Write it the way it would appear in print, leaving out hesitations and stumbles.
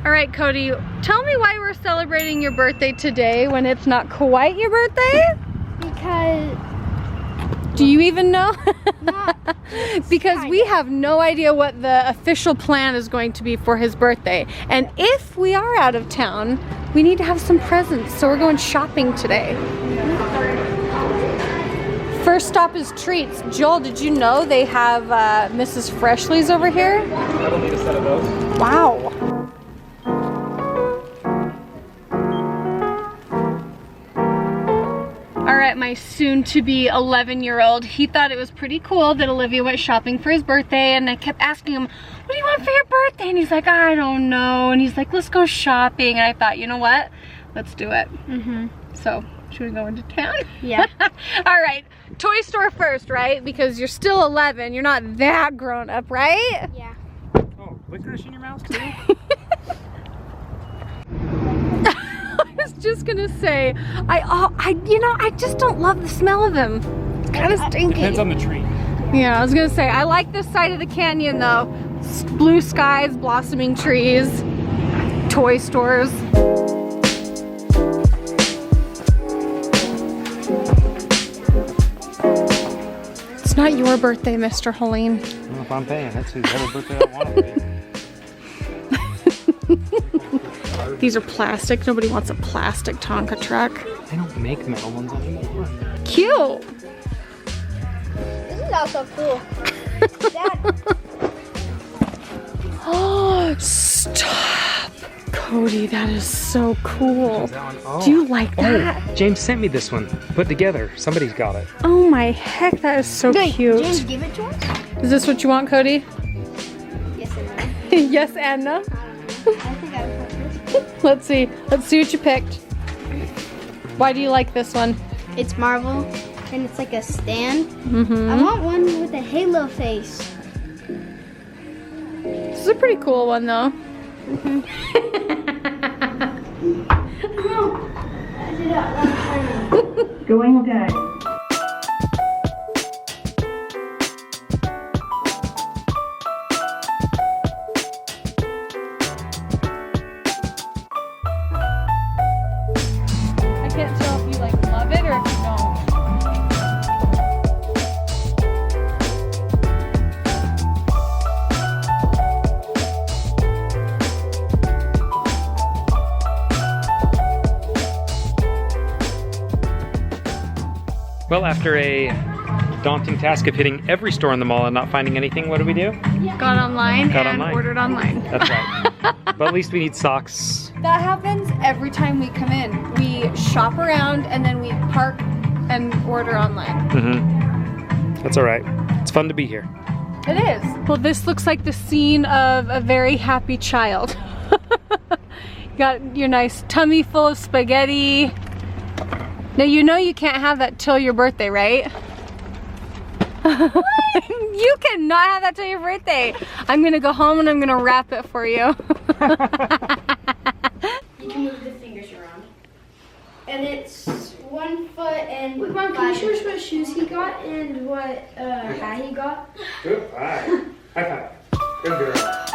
All right, Cody, tell me why we're celebrating your birthday today when it's not quite your birthday? Because... Do you even know? Because kinda. we have no idea what the official plan is going to be for his birthday. And if we are out of town, we need to have some presents. So we're going shopping today. First stop is treats. Joel, did you know they have Mrs. Freshly's over here? I don't need a set of those. Wow. All right, my soon-to-be 11-year-old, he thought it was pretty cool that Olivia went shopping for his birthday, and I kept asking him, what do you want for your birthday? And he's like, I don't know. And he's like, let's go shopping. And I thought, you know what? Let's do it. So, should we go into town? Yeah. All right, toy store first, right? Because you're still 11. You're not that grown up, right? Yeah. Oh, licorice in your mouth too? I was just gonna say, I just don't love the smell of them. It's kind of stinky. Depends on the tree. Yeah, I was gonna say, I like this side of the canyon though. Blue skies, blossoming trees, toy stores. It's not your birthday, Mr. Hoellein. Well, if I'm paying, that's whoever birthday I want to pay. These are plastic. Nobody wants a plastic Tonka truck. They don't make metal ones anymore. Cute. This is also cool. Dad. Oh, stop. Cody, that is so cool. That one? Oh. Do you like that? Oh, James sent me this one. Put together. Somebody's got it. Oh my heck, that is so cute. James, give it to us? Is this what you want, Cody? Yes and no. Yes, and no? I think I want this. Let's see. Let's see what you picked. Why do you like this one? It's Marvel, and it's like a stand. Mm-hmm. I want one with a halo face. This is a pretty cool one, though. Going dead. I can't tell if you like love it or if you don't. Well, after a daunting task of hitting every store in the mall and not finding anything, what do we do? Got online Got and online. ordered online. That's right. But at least we need socks. That happens every time we come in. We shop around and then we park and order online. That's all right. It's fun to be here. It is. Well, this looks like the scene of a very happy child. You got your nice tummy full of spaghetti. Now you know you can't have that till your birthday, right? You cannot have that till your birthday. I'm gonna go home and I'm gonna wrap it for you. You can move the fingers around. And it's 1 foot and... Wait, Mom, can you show us what shoes he got and what hat he got? Good. All right. High five. Good girl.